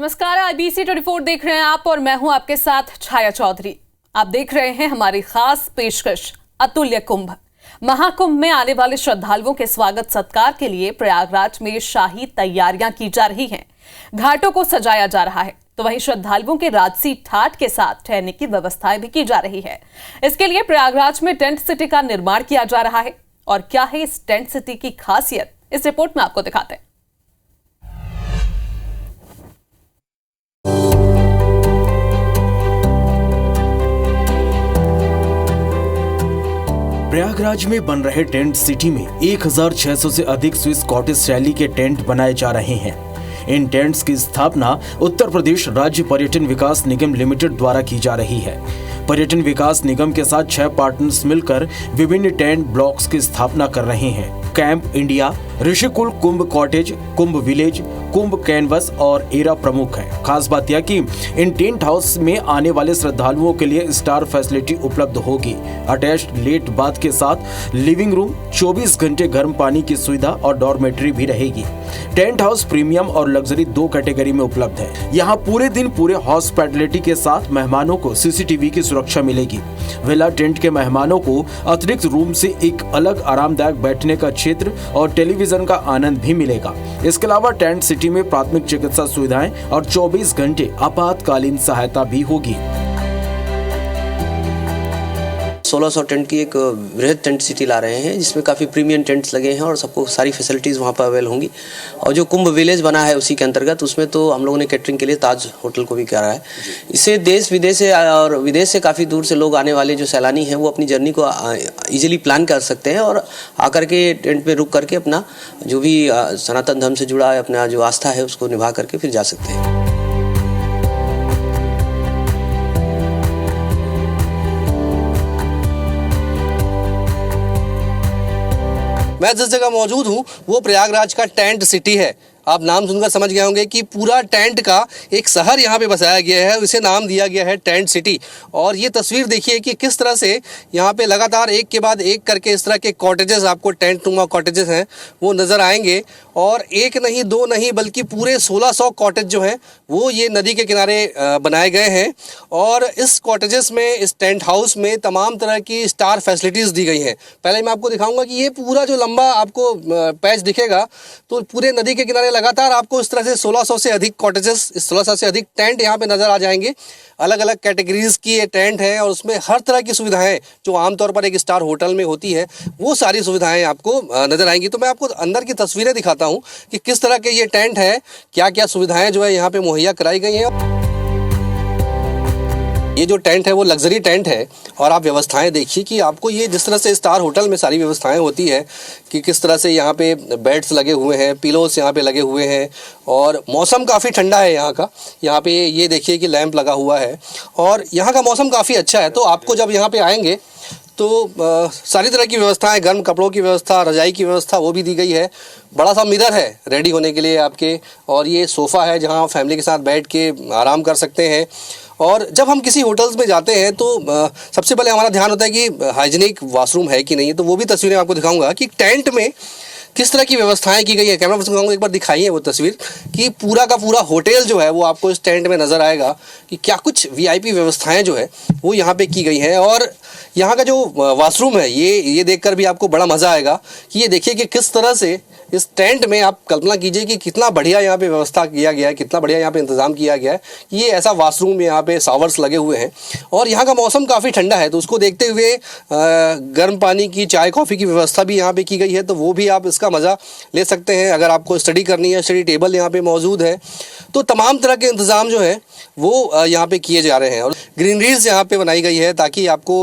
नमस्कार, IBC 24 देख रहे हैं आप और मैं हूं आपके साथ छाया चौधरी। आप देख रहे हैं हमारी खास पेशकश अतुल्य कुंभ। महाकुंभ में आने वाले श्रद्धालुओं के स्वागत सत्कार के लिए प्रयागराज में शाही तैयारियां की जा रही हैं। घाटों को सजाया जा रहा है, तो वहीं श्रद्धालुओं के राजसी ठाठ के साथ ठहरने की व्यवस्थाएं भी की जा रही है। इसके लिए प्रयागराज में टेंट सिटी का निर्माण किया जा रहा है। और क्या है इस टेंट सिटी की खासियत, इस रिपोर्ट में आपको दिखाते हैं। प्रयागराज में बन रहे टेंट सिटी में 1600 से अधिक स्विस कॉटेज शैली के टेंट बनाए जा रहे हैं। इन टेंट्स की स्थापना उत्तर प्रदेश राज्य पर्यटन विकास निगम लिमिटेड द्वारा की जा रही है। पर्यटन विकास निगम के साथ 6 पार्टनर्स मिलकर विभिन्न टेंट ब्लॉक्स की स्थापना कर रहे हैं। कैंप इंडिया, ऋषिकुल, कुंभ कॉटेज, कुंभ विलेज, कुंभ कैनवस और एरा प्रमुख है। खास बात यह कि इन टेंट हाउस में आने वाले श्रद्धालुओं के लिए स्टार फैसिलिटी उपलब्ध होगी। अटैच्ड लेट बाथ के साथ लिविंग रूम, 24 घंटे गर्म पानी की सुविधा और डॉर्मेट्री भी रहेगी। टेंट हाउस प्रीमियम और लग्जरी 2 कैटेगरी में उपलब्ध है। यहाँ पूरे दिन पूरे हॉस्पिटैलिटी के साथ मेहमानों को CCTV की सुरक्षा मिलेगी। विला टेंट के मेहमानों को अतिरिक्त रूम से एक अलग आरामदायक बैठने का क्षेत्र और टेलीविजन का आनंद भी मिलेगा। इसके अलावा टेंट सिटी में प्राथमिक चिकित्सा सुविधाएं और 24 घंटे आपातकालीन सहायता भी होगी। 1600 टेंट की एक वृहद टेंट सिटी ला रहे हैं, जिसमें काफ़ी प्रीमियम टेंट्स लगे हैं और सबको सारी फैसिलिटीज़ वहाँ पर अवेल होंगी। और जो कुंभ विलेज बना है उसी के अंतर्गत, उसमें तो हम लोगों ने कैटरिंग के लिए ताज होटल को भी करा है। इससे देश विदेश से और विदेश से काफ़ी दूर से लोग आने वाले जो सैलानी हैं वो अपनी जर्नी को ईजिली प्लान कर सकते हैं और आकर के टेंट में रुक करके अपना जो भी सनातन धर्म से जुड़ा है, अपना जो आस्था है उसको निभा करके फिर जा सकते हैं। मैं जिस जगह मौजूद हूँ वो प्रयागराज का टेंट सिटी है। आप नाम सुनकर समझ गए होंगे कि पूरा टेंट का एक शहर यहाँ पे बसाया गया है, इसे नाम दिया गया है टेंट सिटी। और ये तस्वीर देखिए कि किस तरह से यहाँ पे लगातार एक के बाद एक करके इस तरह के कॉटेजेस, आपको टेंट नुमा कॉटेजेस हैं वो नज़र आएंगे। और एक नहीं, दो नहीं, बल्कि पूरे 1600 कॉटेज जो हैं वो ये नदी के किनारे बनाए गए हैं। और इस कॉटेजेस में, इस टेंट हाउस में तमाम तरह की स्टार फैसिलिटीज़ दी गई हैं। पहले मैं आपको दिखाऊंगा कि ये पूरा जो लंबा आपको पैच दिखेगा, तो पूरे नदी के किनारे लगातार आपको इस तरह से 1600 से अधिक कॉटेजेस, 1600 से अधिक टेंट यहाँ पे नज़र आ जाएंगे। अलग अलग कैटेगरीज की ये टेंट हैं और उसमें हर तरह की सुविधाएं जो आमतौर पर एक स्टार होटल में होती है वो सारी सुविधाएं आपको नज़र आएंगी। तो मैं आपको अंदर की तस्वीरें दिखाता हूँ कि किस तरह के ये टेंट है, क्या क्या सुविधाएं जो है यहाँ पे मुहैया कराई गई हैं। ये जो टेंट है वो लग्जरी टेंट है और आप व्यवस्थाएं देखिए कि आपको ये जिस तरह से स्टार होटल में सारी व्यवस्थाएं होती है कि किस तरह से यहाँ पे बेड्स लगे हुए हैं, पिलोस यहाँ पे लगे हुए हैं और मौसम काफ़ी ठंडा है यहाँ का। यहाँ पे ये देखिए कि लैंप लगा हुआ है और यहाँ का मौसम काफ़ी अच्छा है। तो आपको जब यहाँ पे आएंगे तो सारी तरह की व्यवस्थाएं, गर्म कपड़ों की व्यवस्था, रजाई की व्यवस्था वो भी दी गई है। बड़ा सा मिरर है रेडी होने के लिए आपके, और ये सोफ़ा है जहां फैमिली के साथ बैठ के आराम कर सकते हैं। और जब हम किसी होटल्स में जाते हैं तो सबसे पहले हमारा ध्यान होता है कि हाइजीनिक वॉशरूम है कि नहीं है। तो वो भी तस्वीरें आपको दिखाऊंगा कि टेंट में किस तरह की व्यवस्थाएं की गई है। कैमरा पर्सन को एक बार दिखाइए वो तस्वीर कि पूरा का पूरा होटल जो है वो आपको इस टेंट में नज़र आएगा कि क्या कुछ VIP व्यवस्थाएं जो है वो यहाँ पे की गई हैं। और यहाँ का जो वॉशरूम है ये देखकर भी आपको बड़ा मज़ा आएगा कि ये देखिए कि किस तरह से इस टेंट में, आप कल्पना कीजिए कि कितना बढ़िया यहाँ पे व्यवस्था किया गया है, कितना बढ़िया यहाँ पे इंतज़ाम किया गया है। ये ऐसा वॉशरूम, यहाँ पे शावर्स लगे हुए हैं और यहाँ का मौसम काफ़ी ठंडा है, तो उसको देखते हुए गर्म पानी की, चाय कॉफ़ी की व्यवस्था भी यहाँ पे की गई है। तो वो भी आप इसका मज़ा ले सकते हैं। अगर आपको स्टडी करनी है, स्टडी टेबल यहाँ पे मौजूद है। तो तमाम तरह के इंतज़ाम जो है वो यहाँ पे किए जा रहे हैं और ग्रीनरीज यहाँ पे बनाई गई है ताकि आपको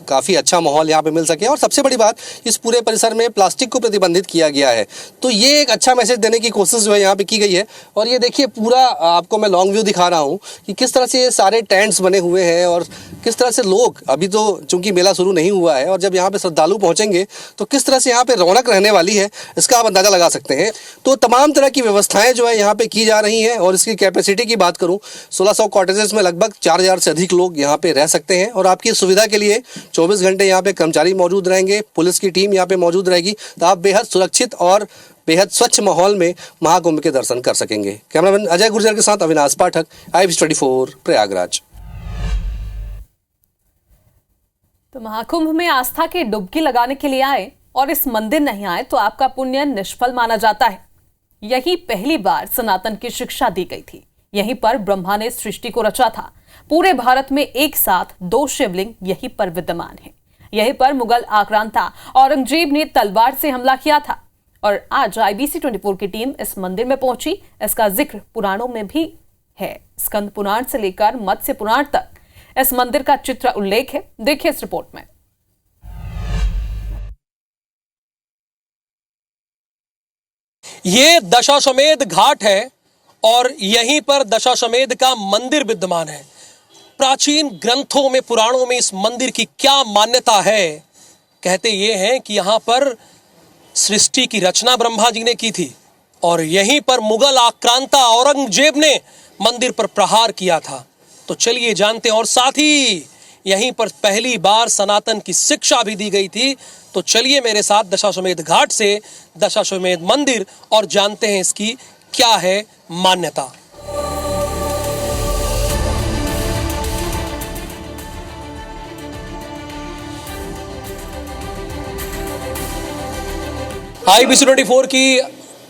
काफ़ी अच्छा माहौल यहाँ पे मिल सके। और सबसे बड़ी बात, इस पूरे परिसर में प्लास्टिक को प्रतिबंधित किया गया है। तो ये एक अच्छा मैसेज देने की कोशिश जो है यहाँ पे की गई है। और ये देखिए पूरा आपको मैं लॉन्ग व्यू दिखा रहा हूँ कि किस तरह से ये सारे टेंट्स बने हुए हैं और किस तरह से लोग, अभी तो चूंकि मेला शुरू नहीं हुआ है और जब यहाँ पे श्रद्धालु पहुँचेंगे तो किस तरह से यहाँ पे रौनक रहने वाली है इसका आप अंदाज़ा लगा सकते हैं। तो तमाम तरह की व्यवस्थाएं जो है यहाँ पे की जा रही हैं। और इसकी कैपेसिटी की बात करूँ, 1600 कॉटेजेस में लगभग 4000 से अधिक लोग यहाँ पे रह सकते हैं। और आपकी सुविधा के लिए 24 घंटे यहाँ पे कर्मचारी मौजूद रहेंगे, पुलिस की टीम यहाँ पे मौजूद रहेगी। तो आप बेहद सुरक्षित और बेहद स्वच्छ माहौल में महाकुंभ के दर्शन कर सकेंगे। कैमरामैन अजय गुर्जर के साथ अविनाश पाठक, IBC24 प्रयागराज। तो महाकुंभ में आस्था की डुबकी लगाने के लिए आए और इस मंदिर नहीं आए तो आपका पुण्य निष्फल माना जाता है। यही पहली बार सनातन की शिक्षा दी गई थी। यहीं पर ब्रह्मा ने सृष्टि को रचा था। पूरे भारत में एक साथ 2 शिवलिंग यहीं पर विद्यमान हैं। यहीं पर मुगल आक्रांता औरंगजेब ने तलवार से हमला किया था और आज IBC24 की टीम इस मंदिर में पहुंची। इसका जिक्र पुराणों में भी है। स्कंद पुराण से लेकर मत्स्य पुराण तक इस मंदिर का चित्र उल्लेख है। देखिए इस रिपोर्ट में। ये दशाश्वमेध घाट है और यहीं पर दशाश्वमेध का मंदिर विद्यमान है। प्राचीन ग्रंथों में, पुराणों में इस मंदिर की क्या मान्यता है? कहते ये हैं कि यहाँ पर सृष्टि की रचना ब्रह्मा जी ने की थी और यहीं पर मुगल आक्रांता औरंगजेब ने मंदिर पर प्रहार किया था। तो चलिए जानते हैं। और साथ ही यहीं पर पहली बार सनातन की शिक्षा भी दी गई थी। तो चलिए मेरे साथ दशाश्वमेध घाट से दशाश्वमेध मंदिर और जानते हैं इसकी क्या है मान्यता। IBC24 की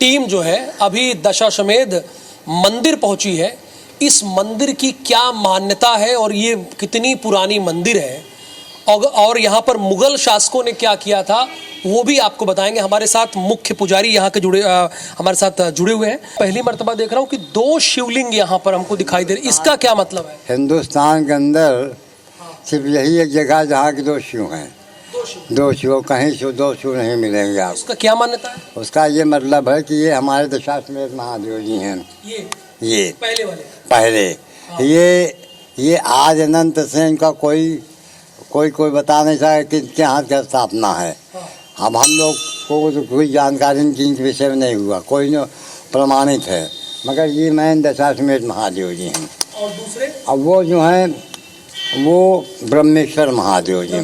टीम जो है अभी दशाश्वमेध मंदिर पहुंची है। इस मंदिर की क्या मान्यता है और ये कितनी पुरानी मंदिर है और यहाँ पर मुगल शासकों ने क्या किया था वो भी आपको बताएंगे। हमारे साथ मुख्य पुजारी यहाँ के हमारे साथ जुड़े हुए हैं। पहली मर्तबा देख रहा हूँ कि 2 शिवलिंग यहाँ पर हमको दिखाई दे रहे। इसका क्या मतलब है? हिंदुस्तान के अंदर सिर्फ यही एक जगह जहाँ के 2 शिव हैं। 2 शिव, कहीं से 2 शिव नहीं मिलेंगे आप। उसका क्या मान्यता है? उसका ये मतलब है कि ये हमारे दशाश्वमेध महादेव जी हैं। ये पहले वाले पहले ये आज अनंत से इनका कोई बता नहीं सकता कि इनके हाथ का स्थापना है। हम लोग को तो कोई जानकारी इनके विषय में नहीं हुआ, कोई न प्रमाणित है, मगर ये मैन दशाश्वमेध महादेव जी हैं। और दूसरे अब वो जो हैं वो ब्रह्मेश्वर महादेव जी।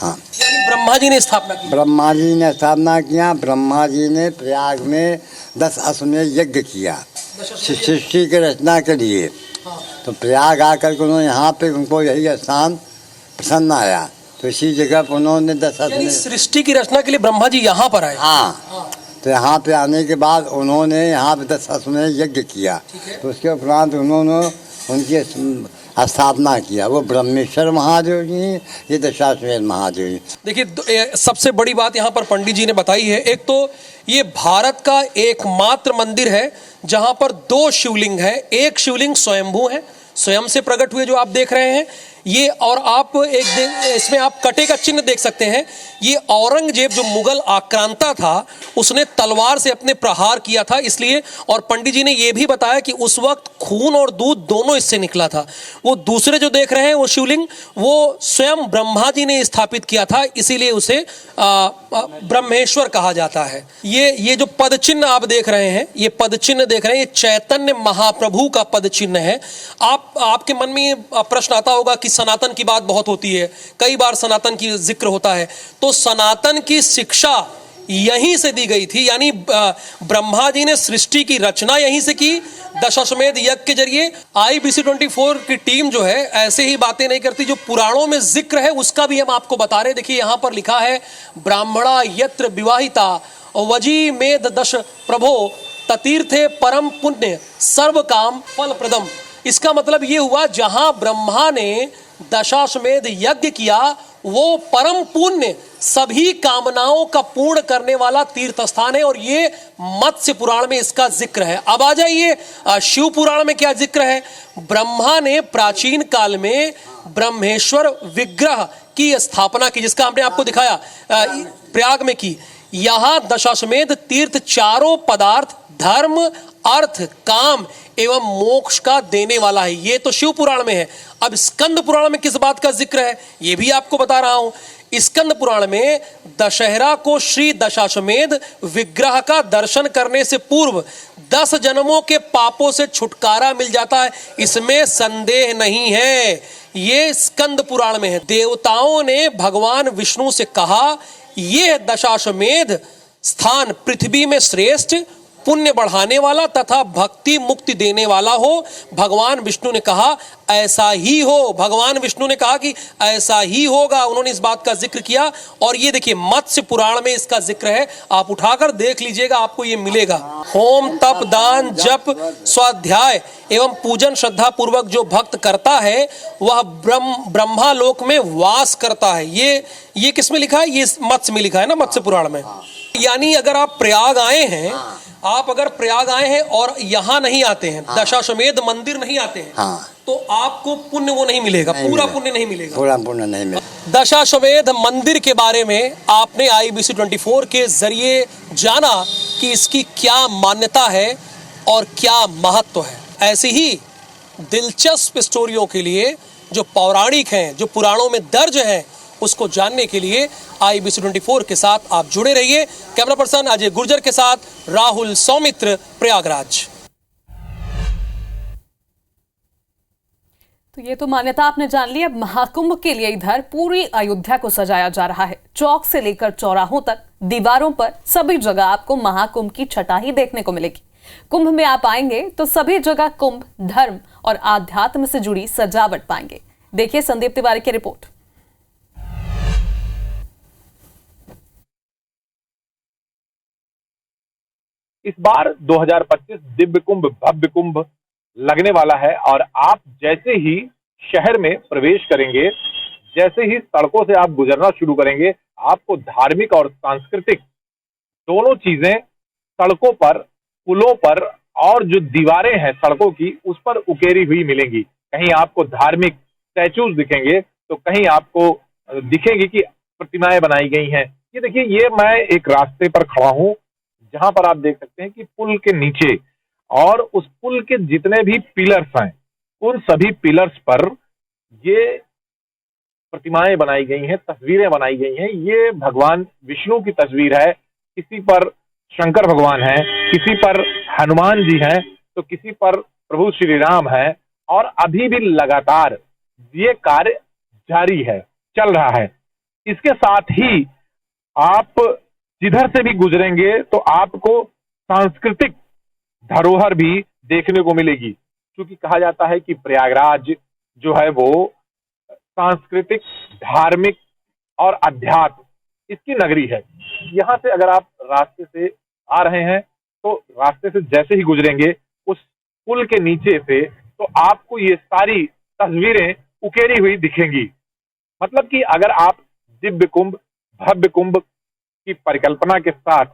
हाँ, यानी ब्रह्मा जी ने स्थापना की। ब्रह्मा जी ने स्थापना किया। ब्रह्मा जी ने प्रयाग में 10 अश्वमेध यज्ञ किया सृष्टि की रचना के लिए। तो प्रयाग आकर के उन्होंने यहाँ पे उनको यही स्थान पसंद आया, तो इसी जगह पर उन्होंने 10 अश्वमेध सृष्टि की रचना के लिए ब्रह्मा जी यहाँ पर आए। हाँ, तो यहाँ पे आने के बाद उन्होंने यहाँ पे 10 अश्वमेध यज्ञ किया। तो उसके उपरांत उन्होंने उनकी स्थापना किया। वो ब्रह्मेश्वर महादेव जी, ये दशाश्वमेध महादेव जी। देखिए सबसे बड़ी बात यहाँ पर पंडित जी ने बताई है। एक तो ये भारत का एकमात्र मंदिर है जहाँ पर 2 शिवलिंग है। एक शिवलिंग स्वयंभू है, स्वयं से प्रकट हुए जो आप देख रहे हैं ये। और आप एक दिन इसमें आप कटे का चिन्ह देख सकते हैं। ये औरंगजेब जो मुगल आक्रांता था उसने तलवार से अपने प्रहार किया था इसलिए। और पंडित जी ने यह भी बताया कि उस वक्त खून और दूध दोनों इससे निकला था। वो दूसरे जो देख रहे हैं वो शिवलिंग वो स्वयं ब्रह्मा जी ने स्थापित किया था, इसीलिए उसे ब्रह्मेश्वर कहा जाता है। ये जो पद चिन्ह आप देख रहे हैं, ये पद चिन्ह देख रहे हैं, ये चैतन्य महाप्रभु का पद चिन्ह है। आपके मन में ये प्रश्न आता होगा कि सनातन की बात बहुत होती है, कई बार सनातन की जिक्र होता है। तो सनातन की शिक्षा यहीं से दी गई थी, यानी ब्रह्मा जी ने सृष्टि की रचना यहीं से की दशाश्वमेध यज्ञ के जरिए। IBC24 की टीम जो है ऐसे ही बातें नहीं करती, जो पुराणों में जिक्र है उसका भी हम आपको बता रहे। देखिए यहां पर लिखा है ब्राह्मणा यत्र विवाहिता वजी मेध दश प्रभो ततीर्थे परम पुण्य सर्व काम फल प्रदम। इसका मतलब ये हुआ जहां ब्रह्मा ने दशाश्वमेध यज्ञ किया वो परम पुण्य सभी कामनाओं का पूर्ण करने वाला तीर्थ स्थान है। और ये मत्स्य पुराण में इसका जिक्र है। अब आ जाइए शिव पुराण में क्या जिक्र है। ब्रह्मा ने प्राचीन काल में ब्रह्मेश्वर विग्रह की स्थापना की, जिसका हमने आपको दिखाया प्रयाग में की। यहां दशाश्वमेध तीर्थ चारों पदार्थ धर्म अर्थ काम एवं मोक्ष का देने वाला है। ये तो शिव पुराण में है। अब स्कंद पुराण में किस बात का जिक्र है ये भी आपको बता रहा हूं। स्कंद पुराण में दशहरा को श्री दशाश्वमेध विग्रह का दर्शन करने से पूर्व 10 जन्मों के पापों से छुटकारा मिल जाता है, इसमें संदेह नहीं है। ये स्कंद पुराण में है। देवताओं ने भगवान विष्णु से कहा यह दशाश्वमेध स्थान पृथ्वी में श्रेष्ठ, पुण्य बढ़ाने वाला तथा भक्ति मुक्ति देने वाला हो। भगवान विष्णु ने कहा ऐसा ही हो, भगवान विष्णु ने कहा कि ऐसा ही होगा। उन्होंने इस बात का जिक्र किया और ये देखिए मत्स्य पुराण में इसका जिक्र है, आप उठाकर देख लीजिएगा, आपको ये मिलेगा। होम तप दान जप स्वाध्याय एवं पूजन श्रद्धा पूर्वक जो भक्त करता है वह ब्रह्मा लोक में वास करता है। ये किस में लिखा है? ये मत्स्य में लिखा है ना, मत्स्य पुराण में। यानी अगर आप प्रयाग आए हैं, और यहाँ नहीं आते हैं, दशाश्वमेध मंदिर नहीं आते हैं, तो आपको पुण्य वो नहीं मिलेगा, पूरा पुण्य नहीं मिलेगा, पूरा पुण्य नहीं मिलेगा। दशाश्वमेध मंदिर के बारे में आपने IBC 24 के जरिए जाना कि इसकी क्या मान्यता है और क्या महत्व है। ऐसी ही दिलचस्प स्टोरियों के लिए जो पौराणिक हैं, जो पुराणों में दर्ज हैं, उसको जानने के लिए IBC 24 के साथ आप जुड़े रहिए। कैमरा पर्सन अजय गुर्जर के साथ राहुल सौमित्र, प्रयागराज। तो ये तो मान्यता आपने जान ली। अब महाकुंभ के लिए इधर पूरी अयोध्या को सजाया जा रहा है। चौक से लेकर चौराहों तक, दीवारों पर सभी जगह आपको महाकुंभ की छटा ही देखने को मिलेगी। कुंभ में आप आएंगे तो सभी जगह कुंभ, धर्म और आध्यात्म से जुड़ी सजावट पाएंगे। देखिए संदीप तिवारी की रिपोर्ट। इस बार 2025 दिव्य कुंभ भव्य कुंभ लगने वाला है और आप जैसे ही शहर में प्रवेश करेंगे, जैसे ही सड़कों से आप गुजरना शुरू करेंगे, आपको धार्मिक और सांस्कृतिक दोनों चीजें सड़कों पर, पुलों पर और जो दीवारें हैं सड़कों की, उस पर उकेरी हुई मिलेंगी। कहीं आपको धार्मिक स्टैचूज दिखेंगे तो कहीं आपको दिखेंगे कि प्रतिमाएं बनाई गई हैं। ये देखिए, ये मैं एक रास्ते पर खड़ा हूं जहां पर आप देख सकते हैं कि पुल के नीचे और उस पुल के जितने भी पिलर्स हैं, उन सभी पिलर्स पर ये प्रतिमाएं बनाई गई हैं, तस्वीरें बनाई गई हैं। ये भगवान विष्णु की तस्वीर है, किसी पर शंकर भगवान है, किसी पर हनुमान जी हैं, तो किसी पर प्रभु श्री राम है। और अभी भी लगातार ये कार्य जारी है, चल रहा है। इसके साथ ही आप जिधर से भी गुजरेंगे तो आपको सांस्कृतिक धरोहर भी देखने को मिलेगी, क्योंकि कहा जाता है कि प्रयागराज जो है वो सांस्कृतिक, धार्मिक और अध्यात्म इसकी नगरी है। यहाँ से अगर आप रास्ते से आ रहे हैं तो रास्ते से जैसे ही गुजरेंगे उस पुल के नीचे से, तो आपको ये सारी तस्वीरें उकेरी हुई दिखेंगी। मतलब कि अगर आप दिव्य कुंभ भव्य कुंभ की परिकल्पना के साथ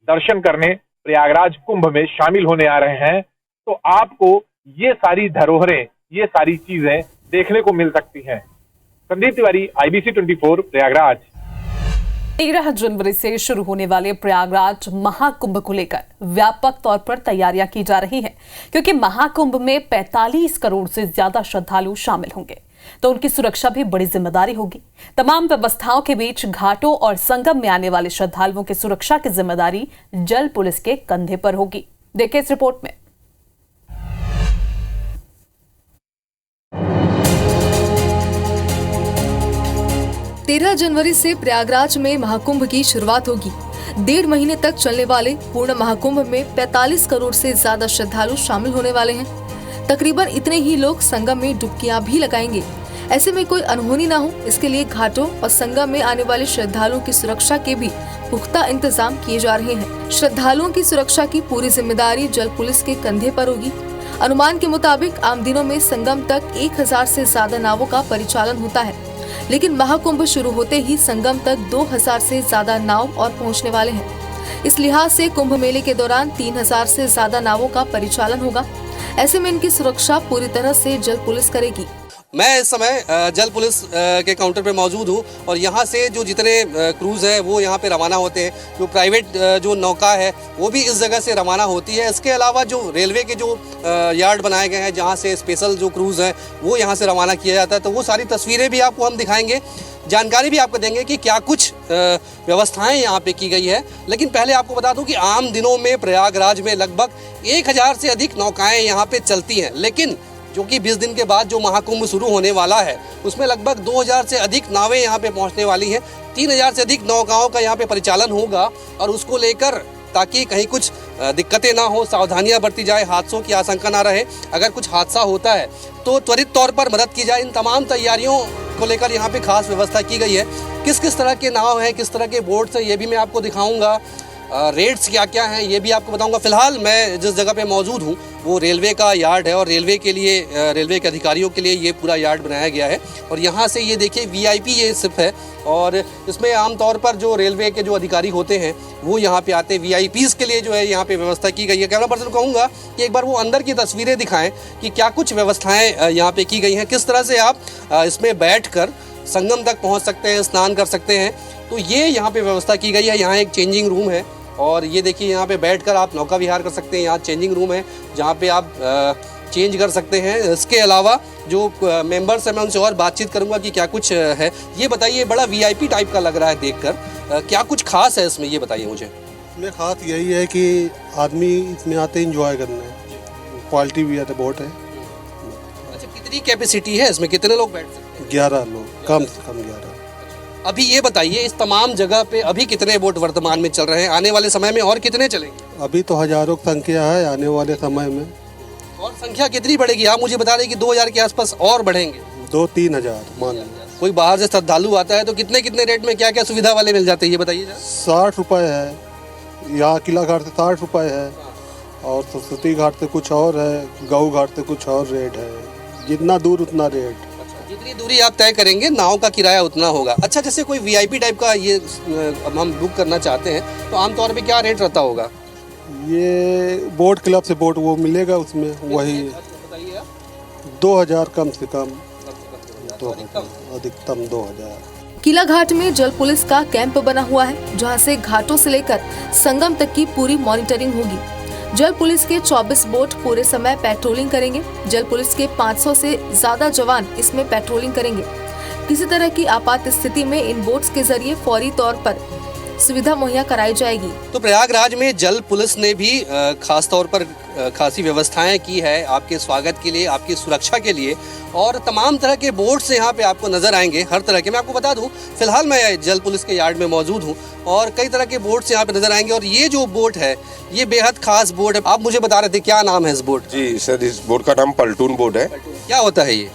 दर्शन करने प्रयागराज कुंभ में शामिल होने आ रहे हैं, तो आपको ये सारी धरोहरें, ये सारी चीजें देखने को मिल सकती हैं। संदीप तिवारी, IBC 24, प्रयागराज। 13 जनवरी से शुरू होने वाले प्रयागराज महाकुंभ को लेकर व्यापक तौर पर तैयारियां की जा रही हैं, क्योंकि महाकुंभ में 45 करोड़ से ज्यादा श्रद्धालु शामिल होंगे, तो उनकी सुरक्षा भी बड़ी जिम्मेदारी होगी। तमाम व्यवस्थाओं के बीच घाटों और संगम में आने वाले श्रद्धालुओं की सुरक्षा की जिम्मेदारी जल पुलिस के कंधे पर होगी। देखिए इस रिपोर्ट में। तेरह जनवरी से प्रयागराज में महाकुंभ की शुरुआत होगी। 1.5 महीने तक चलने वाले पूर्ण महाकुंभ में 45 करोड़ से ज्यादा श्रद्धालु शामिल होने वाले हैं। तकरीबन इतने ही लोग संगम में डुबकियां भी लगाएंगे। ऐसे में कोई अनहोनी न हो, इसके लिए घाटों और संगम में आने वाले श्रद्धालुओं की सुरक्षा के भी पुख्ता इंतजाम किए जा रहे हैं। श्रद्धालुओं की सुरक्षा की पूरी जिम्मेदारी जल पुलिस के कंधे पर होगी। अनुमान के मुताबिक आम दिनों में संगम तक 1000 से ज्यादा नावों का परिचालन होता है, लेकिन महाकुंभ शुरू होते ही संगम तक 2000 से ज्यादा नाव और पहुंचने वाले हैं। इस लिहाज से कुंभ मेले के दौरान 3000 से ज्यादा नावों का परिचालन होगा। ऐसे में इनकी सुरक्षा पूरी तरह से जल पुलिस करेगी। मैं इस समय जल पुलिस के काउंटर पे मौजूद हूँ और यहाँ से जो जितने क्रूज़ है वो यहाँ पे रवाना होते हैं। जो प्राइवेट जो नौका है वो भी इस जगह से रवाना होती है। इसके अलावा जो रेलवे के जो यार्ड बनाए गए हैं जहाँ से स्पेशल जो क्रूज़ है वो यहाँ से रवाना किया जाता है, तो वो सारी तस्वीरें भी आपको हम दिखाएंगे, जानकारी भी आपको देंगे कि क्या कुछ व्यवस्थाएं यहाँ पे की गई है। लेकिन पहले आपको बता दूं कि आम दिनों में प्रयागराज में लगभग 1000 से अधिक नौकाएं यहाँ पे चलती हैं, लेकिन जो कि 20 दिन के बाद जो महाकुंभ शुरू होने वाला है उसमें लगभग 2000 से अधिक नावें यहाँ पे पहुँचने वाली हैं। 3000 से अधिक नौकाओं का यहाँ पे परिचालन होगा और उसको लेकर ताकि कहीं कुछ दिक्कतें ना हो, सावधानियां बरती जाए, हादसों की आशंका ना रहे। अगर कुछ हादसा होता है तो त्वरित तौर पर मदद की जाए। इन तमाम तैयारियों को लेकर यहाँ पे खास व्यवस्था की गई है। किस किस तरह के नाव हैं, किस तरह के बोट्स हैं, ये भी मैं आपको दिखाऊंगा। रेट्स क्या क्या हैं ये भी आपको बताऊंगा। फिलहाल मैं जिस जगह पे मौजूद हूँ वो रेलवे का यार्ड है और रेलवे के लिए, रेलवे के अधिकारियों के लिए ये पूरा यार्ड बनाया गया है। और यहाँ से ये देखिए VIP ये शिप है और इसमें आमतौर पर जो रेलवे के जो अधिकारी होते हैं वो यहाँ पे आते हैं। VIPs के लिए जो है यहाँ पे व्यवस्था की गई है। कैमरा पर्सन कहूँगा कि एक बार वो अंदर की तस्वीरें दिखाएं कि क्या कुछ व्यवस्थाएं यहाँ पे की गई हैं, किस तरह से आप इसमें बैठकर संगम तक पहुँच सकते हैं, स्नान कर सकते हैं। तो ये यहाँ पे व्यवस्था की गई है। यहाँ एक चेंजिंग रूम है और ये देखिए यहाँ पे बैठकर आप नौका विहार कर सकते हैं। यहाँ चेंजिंग रूम है जहाँ पे आप चेंज कर सकते हैं। इसके अलावा जो मेंबर्स हैं मैं उनसे और बातचीत करूँगा कि क्या कुछ है। ये बताइए, बड़ा VIP टाइप का लग रहा है देखकर, क्या कुछ खास है इसमें, ये बताइए मुझे। इसमें खास यही है कि आदमी इसमें आते इंजॉय करने, क्वालिटी भी है, बोट है। अच्छा, कितनी कैपेसिटी है इसमें, कितने लोग बैठ सकते हैं? 11 लोग, कम से कम 11। अभी ये बताइए, इस तमाम जगह पे अभी कितने बोट वर्तमान में चल रहे हैं, आने वाले समय में और कितने चलेंगे? अभी तो हजारों की संख्या है, आने वाले समय में और संख्या कितनी बढ़ेगी? आप मुझे बता दें कि 2000 के आसपास और बढ़ेंगे। 2-3 हजार मान लीजिए। कोई बाहर से श्रद्धालु आता है तो कितने कितने रेट में क्या क्या सुविधा वाले मिल जाते हैं, ये बताइए। 60 रुपये है, यहाँ किला घाट से 60 रुपये है और सरस्वती घाट से कुछ और है, गऊ घाट से कुछ और रेट है। जितना दूर उतना रेट। जितनी दूरी आप तय करेंगे नाव का किराया उतना होगा। अच्छा, जैसे कोई VIP टाइप का ये हम बुक करना चाहते हैं तो आमतौर पे क्या रेट रहता होगा? ये बोट क्लब से बोट वो मिलेगा, उसमें वही 2000 कम से कम, 2000 अधिकतम 2000। किला घाट में जल पुलिस का कैंप बना हुआ है जहां से घाटों से लेकर संगम तक की पूरी मॉनिटरिंग होगी। जल पुलिस के 24 बोट पूरे समय पेट्रोलिंग करेंगे। जल पुलिस के 500 से ज्यादा जवान इसमें पेट्रोलिंग करेंगे। किसी तरह की आपात स्थिति में इन बोट्स के जरिए फौरी तौर पर सुविधा मुहैया कराई जाएगी। तो प्रयागराज में जल पुलिस ने भी खास तौर पर खासी व्यवस्थाएं की है आपके स्वागत के लिए, आपकी सुरक्षा के लिए। और तमाम तरह के बोट्स यहाँ पे आपको नजर आएंगे, हर तरह के। मैं आपको बता दूं, फिलहाल मैं जल पुलिस के यार्ड में मौजूद हूँ और कई तरह के बोट्स यहाँ पे नजर आएंगे। और ये जो बोट है ये बेहद खास बोट है। आप मुझे बता रहे थे क्या नाम है इस बोट? जी सर, इस बोट का नाम पलटून बोट है। क्या होता है ये?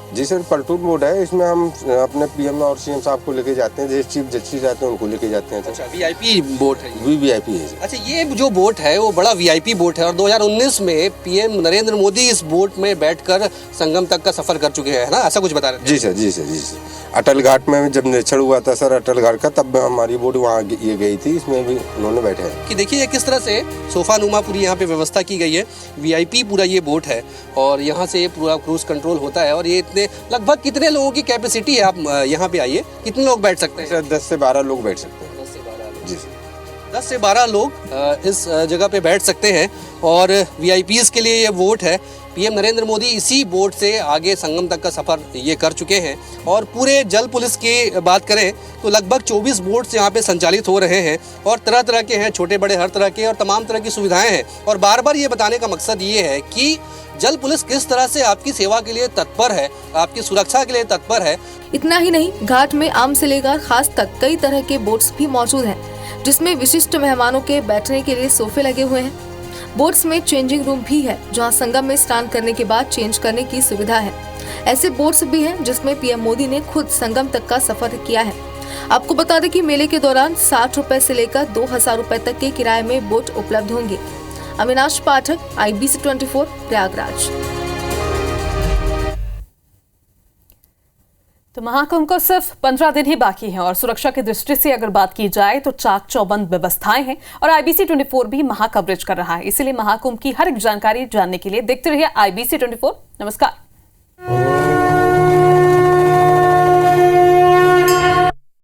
जी सर, पलटून बोट है। इसमें हम अपने PM और CM साहब को लेके जाते हैं, चीफ जस्टिस जाते हैं उनको लेके जाते हैं। अच्छा, VIP बोट है ये? VIP है सर। अच्छा, ये जो बोट है वो बड़ा VIP बोट है और 2019 में PM नरेंद्र मोदी इस बोट में बैठकर संगम तक का सफर कर चुके हैं ना, ऐसा कुछ बता रहे थे? जी सर, जी सर, जी सर। अटल घाट में जब निरीक्षण हुआ था सर अटल घाट का, तब हमारी बोट वहाँ ये गई थी, इसमें भी उन्होंने बैठे हैं। कि देखिए ये किस तरह से सोफा नुमा पूरी यहाँ पे व्यवस्था की गई है। VIP पूरा ये बोट है और यहाँ से ये पूरा क्रूज कंट्रोल होता है। और ये इतने लगभग कितने लोगों की कैपेसिटी है? आप यहाँ पे आइए, कितने लोग बैठ सकते हैं? सर 10 से 12 लोग बैठ सकते हैं। 10 से 12 लोग। जी सर, 10 से 12 लोग इस जगह पे बैठ सकते हैं और VIPs के लिए ये बोट है। PM नरेंद्र मोदी इसी बोट से आगे संगम तक का सफर ये कर चुके हैं। और पूरे जल पुलिस की बात करें तो लगभग 24 बोट्स यहाँ पे संचालित हो रहे हैं और तरह तरह के हैं, छोटे बड़े हर तरह के, और तमाम तरह की सुविधाएं हैं। और बार बार ये बताने का मकसद ये है कि जल पुलिस किस तरह से आपकी सेवा के लिए तत्पर है, आपकी सुरक्षा के लिए तत्पर है। इतना ही नहीं, घाट में आम से लेकर खास तक कई तरह के बोट्स भी मौजूद हैं जिसमें विशिष्ट मेहमानों के बैठने के लिए सोफे लगे हुए हैं। बोट्स में चेंजिंग रूम भी है जहां संगम में स्नान करने के बाद चेंज करने की सुविधा है। ऐसे बोट्स भी हैं जिसमें PM मोदी ने खुद संगम तक का सफर किया है। आपको बता दें कि मेले के दौरान 60 रुपए से लेकर 2000 रुपए तक के किराए में बोट उपलब्ध होंगे। अविनाश पाठक, IBC 24, प्रयागराज। तो महाकुंभ को सिर्फ 15 दिन ही बाकी हैं और सुरक्षा की दृष्टि से अगर बात की जाए तो चाक चौबंद व्यवस्थाएं हैं और IBC 24 भी महा कवरेज कर रहा है। इसीलिए महाकुंभ की हर एक जानकारी जानने के लिए देखते रहिए IBC 24। नमस्कार।